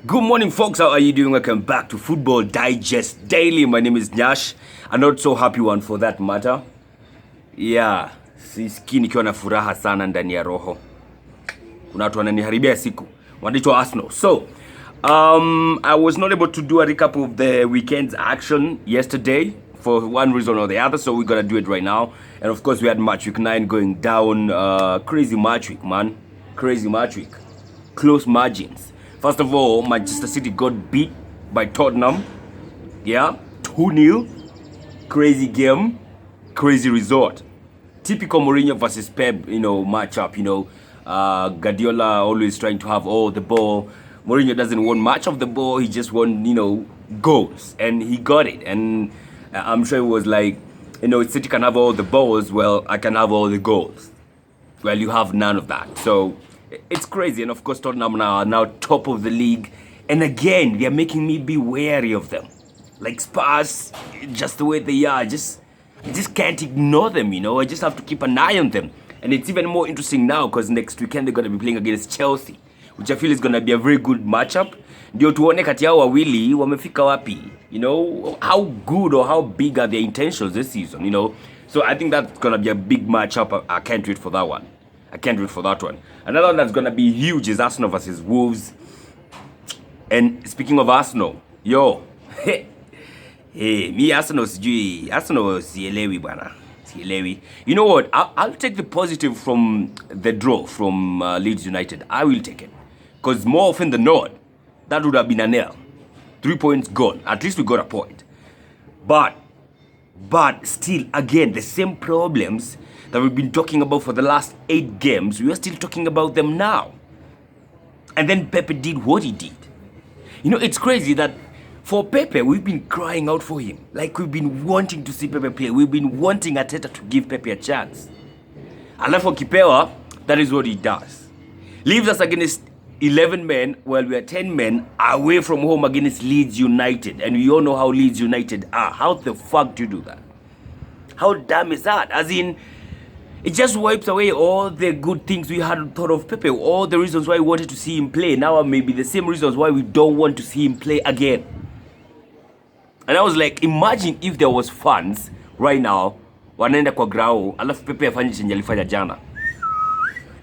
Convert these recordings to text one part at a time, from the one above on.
Good morning, folks. How are you doing? Welcome back to Football Digest Daily. My name is Nyash. A not so happy one for that matter. Yeah, sisikii nikiwa na furaha sana ndani ya roho. Kuna watu wananiharibia siku. Wanaitwa Arsenal. So, I was not able to do a recap of the weekend's action yesterday for one reason or the other, so we're gonna do it right now. And of course, we had Matchweek 9 going down. Crazy Matchweek, man. Crazy Matchweek. Close margins. First of all, Manchester City got beat by Tottenham. Yeah, 2-0. Crazy game, crazy result. Typical Mourinho versus Pep, matchup. Guardiola always trying to have all the ball. Mourinho doesn't want much of the ball. He just want, goals, and he got it. And I'm sure it was like, City can have all the balls. Well, I can have all the goals. Well, you have none of that. So it's crazy. And of course, Tottenham are now top of the league. And again, they're making me be wary of them. Like Spurs, just the way they are, I just can't ignore them, I just have to keep an eye on them. And it's even more interesting now because next weekend they're going to be playing against Chelsea, which I feel is going to be a very good matchup. Ndio tuone kati yao wawili wamefika wapi, how good or how big are their intentions this season, So I think that's going to be a big matchup. I can't wait for that one. Another one that's going to be huge is Arsenal versus Woes. And speaking of Arsenal, me Arsenal sielewi bwana. Sielewi. You know what? I'll take the positive from the draw from Leeds United. I will take it. Because more often than not, that would have been a nail. 3 points gone. At least we got a point. But still, again, the same problems that we've been talking about for the last 8 games, we are still talking about them now. And then Pepe did what he did. It's crazy that for Pepe, we've been crying out for him. Like we've been wanting to see Pepe play. We've been wanting Arteta to give Pepe a chance. Alafu Kipewa, that is what he does. Leaves us against 11 men while we are 10 men away from home against Leeds United. And we all know how Leeds United are. How the fuck do you do that? How damn is that? As in, it just wipes away all the good things we had thought of Pepe. All the reasons why we wanted to see him play. Now maybe the same reasons why we don't want to see him play again. And I was like, imagine if there was fans right now, wanaenda kwa grao, alafu Pepe afanye chenye alifanya jana.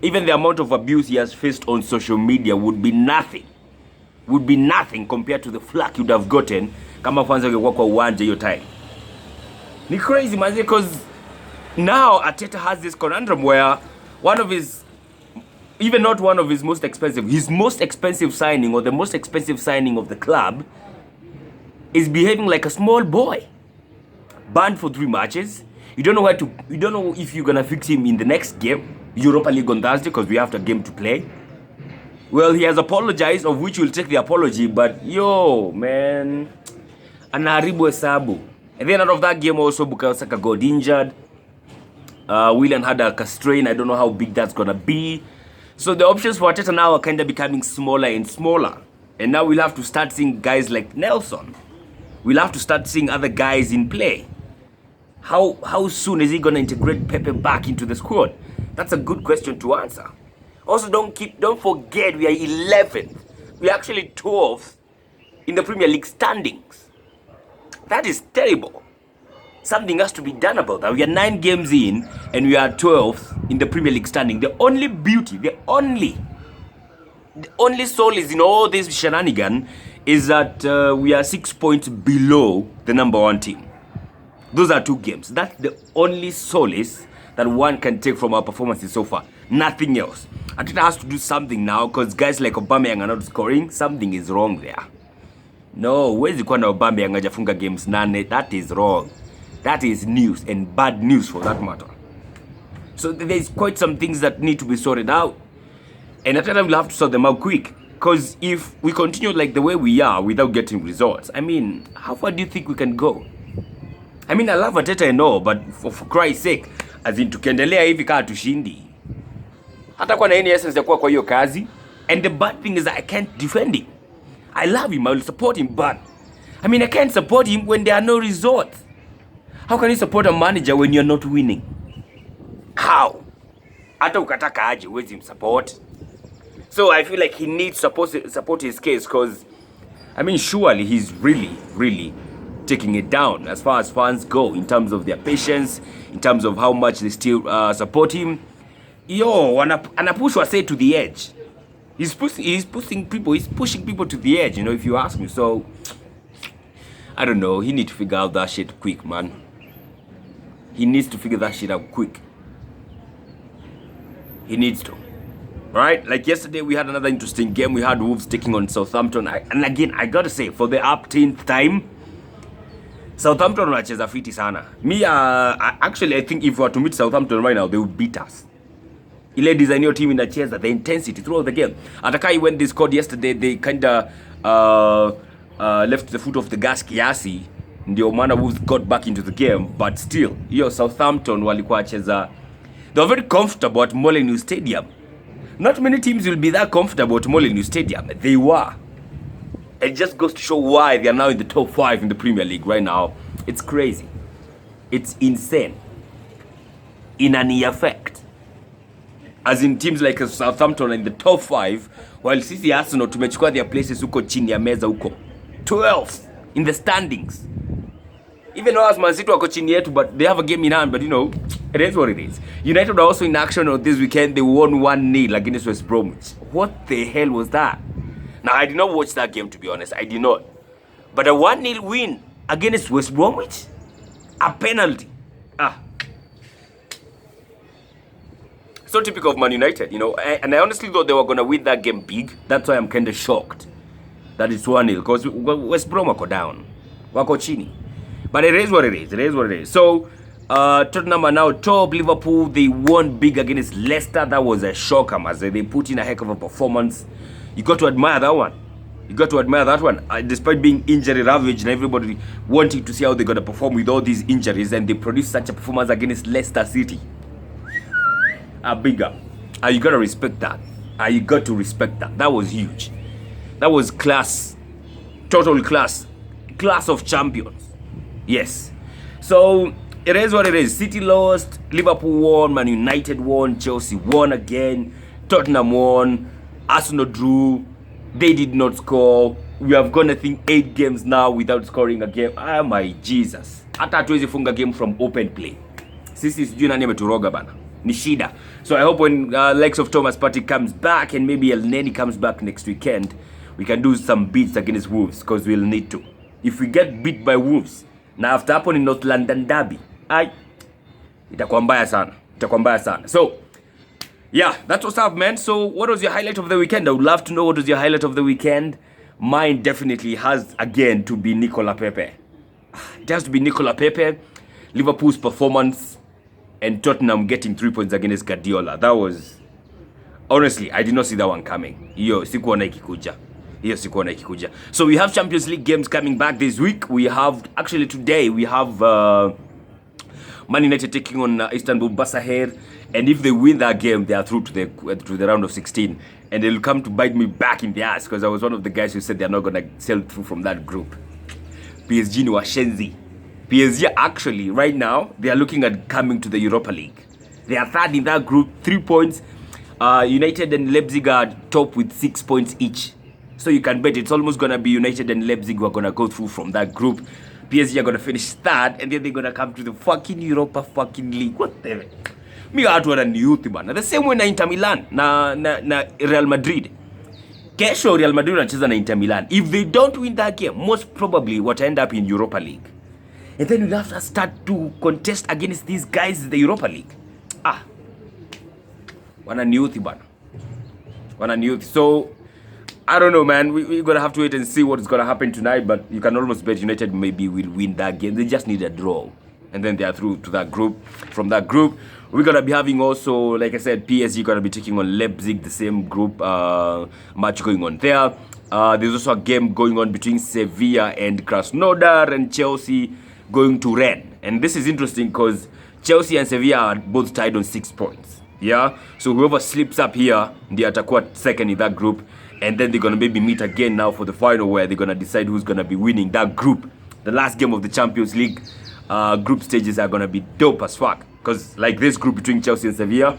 Even the amount of abuse he has faced on social media would be nothing. Would be nothing compared to the flack you'd have gotten kama fans wangekuwa kwa uwanja hiyo time. Ni crazy man, because now Arteta has this conundrum where his most expensive signing or the most expensive signing of the club is behaving like a small boy. Banned for 3 matches. You don't know if you're gonna fix him in the next game, Europa League on Thursday, because we have a game to play. Well, he has apologized, of which we'll take the apology, but man, anaharibu hesabu. And then out of that game also, Bukayo Saka got injured. Willian had a strain. I don't know how big that's gonna be. So the options for Arteta now are kind of becoming smaller and smaller. And now we'll have to start seeing guys like Nelson. We'll have to start seeing other guys in play. How soon is he gonna integrate Pepe back into the squad? That's a good question to answer. Also, don't forget we are 11th. We're actually 12th in the Premier League standings. That is terrible. Something has to be done about that. We are 9 games in and we are 12th in the Premier League standing. The only beauty, the only solace in all this shenanigan is that we are 6 points below the number 1 team. Those are 2 games. That's the only solace that one can take from our performances so far. Nothing else. Arteta has to do something now because guys like Aubameyang are not scoring. Something is wrong there. No, huwezi kuwa na Aubameyang hajafunga games 8. That is wrong. That is news, and bad news for that matter. So there's quite some things that need to be sorted out. And Arteta will have to sort them out quick. Because if we continue like the way we are without getting results, how far do you think we can go? I love Arteta and all, but for Christ's sake, as in tukiendelea hivi kaa tushindi. Hata kwa na any essence ya kuwa kwa hiyo kazi. And the bad thing is that I can't defend him. I love him, I will support him, but I can't support him when there are no results. How can you support a manager when you're not winning? How? Hata ukataka aje huwezi msupport. So I feel like he needs support his case because, I mean, surely he's really taking it down as far as fans go in terms of their patience, in terms of how much they still support him. Yo, anapushwa say to the edge. He's pushing people to the edge, if you ask me. So I don't know. He needs to figure out that shit quick, man. He needs to figure that shit out quick. He needs to. Right? Like yesterday, we had another interesting game. We had Wolves taking on Southampton. And again, I gotta say, for the 18th time, Southampton wanacheza fiti sana. I think if we were to meet Southampton right now, they would beat us. Ile design your team inacheza, the intensity throughout the game. Atakai, when they scored yesterday, they kinda left the foot off the gas kiasi. Ndio maana Wolves got back into the game, but still, Southampton walikuwa cheza. They were very comfortable at Molineux Stadium. Not many teams will be that comfortable at Molineux Stadium. They were. It just goes to show why they are now in the top 5 in the Premier League right now. It's crazy. It's insane. In an effect. As in teams like Southampton in the top 5, while sisi Arsenal tumechukua their places huko chini ya meza huko. 12th in the standings. Even though as Man City wako chini yetu, but they have a game in hand, but it is what it is. United are also in action on this weekend. They won 1-0 against West Bromwich. What the hell was that? Now, I did not watch that game, to be honest. I did not. But a 1-0 win against West Bromwich? A penalty. So typical of Man United, And I honestly thought they were going to win that game big. That's why I'm kind of shocked that it's 1-0. Because West Brom wako down. Wako chini. But it is what it is. It is what it is. So, Tottenham are now top. Liverpool, they won big against Leicester. That was a shocker, man. They put in a heck of a performance. You got to admire that one. You got to admire that one. Despite being injury ravaged and everybody wanting to see how they're going to perform with all these injuries, and they produced such a performance against Leicester City. Bigger. You got to respect that. You got to respect that. That was huge. That was class. Total class. Class of champions. Yes. So, it is what it is. City lost. Liverpool won. Man United won. Chelsea won again. Tottenham won. Arsenal drew. They did not score. We have gone, I think, 8 games now without scoring a game. My Jesus. Hata hatuwezi funga game from open play. Sisi sijui nani ameturoga bana. Ni shida. So I hope when likes of Thomas Partey comes back and maybe El Neni comes back next weekend, we can do some beats against Wolves because we'll need to. If we get beat by Wolves, na after hapo ni North London Derby, itakuwa mbaya sana. Itakuwa mbaya sana. So, yeah, that's what's up, man. So, what was your highlight of the weekend? I would love to know what was your highlight of the weekend. Mine definitely has, again, to be Nicola Pepe. It has to be Nicola Pepe. Liverpool's performance and Tottenham getting 3 points against Guardiola. That was... Honestly, I did not see that one coming. Sikuona ikikuja. So, we have Champions League games coming back this week. We have... Actually, today, we have... Man United taking on Istanbul Basaher, and if they win that game, they are through to the round of 16, and they'll come to bite me back in the ass because I was one of the guys who said they're not gonna sail through from that group. PSG ni washenzi. PSG actually right now they are looking at coming to the Europa League. They are third in that group, 3 points. United and Leipzig are top with 6 points each. So you can bet it's almost gonna be United and Leipzig who are gonna go through from that group. PSG are gonna finish third, and then they're gonna come to the fucking Europa fucking league. What the hell? Me watu wana ni youth bana. The same way na Inter Milan na Real Madrid. Kesho Real Madrid wanacheza na Inter Milan. If they don't win that game, most probably what end up in Europa League. And then you'll have to start to contest against these guys in the Europa League. Wana ni youth bana. Wana ni youth. So I don't know, man. We're going to have to wait and see what's going to happen tonight. But you can almost bet United maybe will win that game. They just need a draw. And then they are through to that group. From that group, we're going to be having also, like I said, PSG going to be taking on Leipzig, the same group match going on there. There's also a game going on between Sevilla and Krasnodar, and Chelsea going to Rennes. And this is interesting because Chelsea and Sevilla are both tied on 6 points. Yeah? So whoever slips up here, they atakuwa second in that group. And then they're going to maybe meet again now for the final where they're going to decide who's going to be winning that group. The last game of the Champions League group stages are going to be dope as fuck. Because like this group between Chelsea and Sevilla,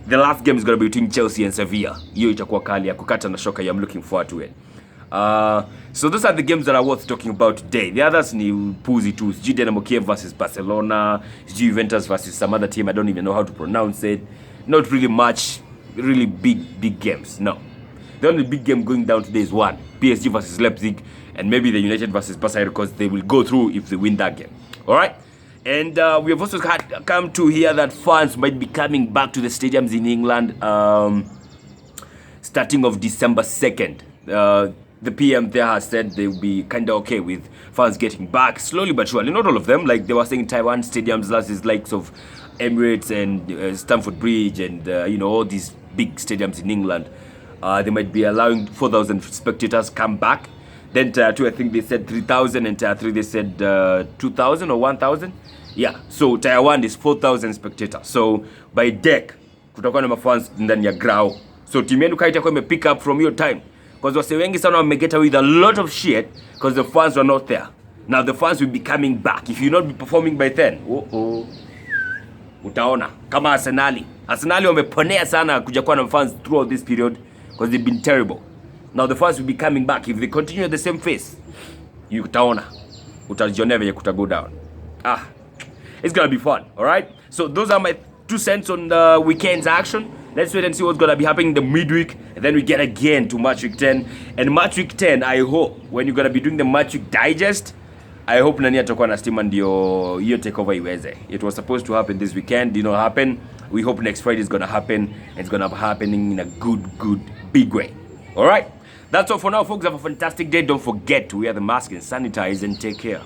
The last game is going to be between Chelsea and Sevilla. Hiyo itakuwa kali ya kukata na shoka. I'm looking forward to it. So those are the games that are worth talking about today. The others ni puzi tu. Dynamo Kiev versus Barcelona, Juventus versus some other team. I don't even know how to pronounce it. Not really much, really big games. No. The only big game going down today is one. PSG versus Leipzig, and maybe the United versus Barcelona, because they will go through if they win that game. Alright? And we have also come to hear that fans might be coming back to the stadiums in England starting of December 2nd. The PM there has said they will be kind of okay with fans getting back slowly but surely. Not all of them, like they were saying Taiwan stadiums, that's the likes of Emirates and Stamford Bridge and all these big stadiums in England. They might be allowing 4,000 spectators come back. Then Tier 2, I think they said 3,000, and Tier 3 they said 2,000 or 1,000. Yeah, so Tier 1 is 4,000 spectators. So by deck, kutakuwa na mafans ndani ya grao. So timu yenu kaita kwa pick up from your time. Because wase wengi sana wamegeta with a lot of shit because the fans were not there. Now the fans will be coming back. If you not be performing by then, utaona. Kama Arsenali wameponea sana kuja kuwa na fans throughout this period because they've been terrible. Now the fans will be coming back. If they continue at the same pace, utaona. Utajionea venye go down. It's gonna be fun, alright? So those are my 2 cents on the weekend's action. Let's wait and see what's gonna be happening in the midweek, and then we get again to Matchweek 10. And Matchweek 10, I hope when you're gonna be doing the Matchweek digest, I hope nani atakuwa na steam ndio hiyo takeover iweze. It was supposed to happen this weekend, did not happen. We hope next Friday is gonna happen, and it's gonna be happening in a good big way. Alright? That's all for now, folks. Have a fantastic day. Don't forget to wear the mask and sanitize, and take care.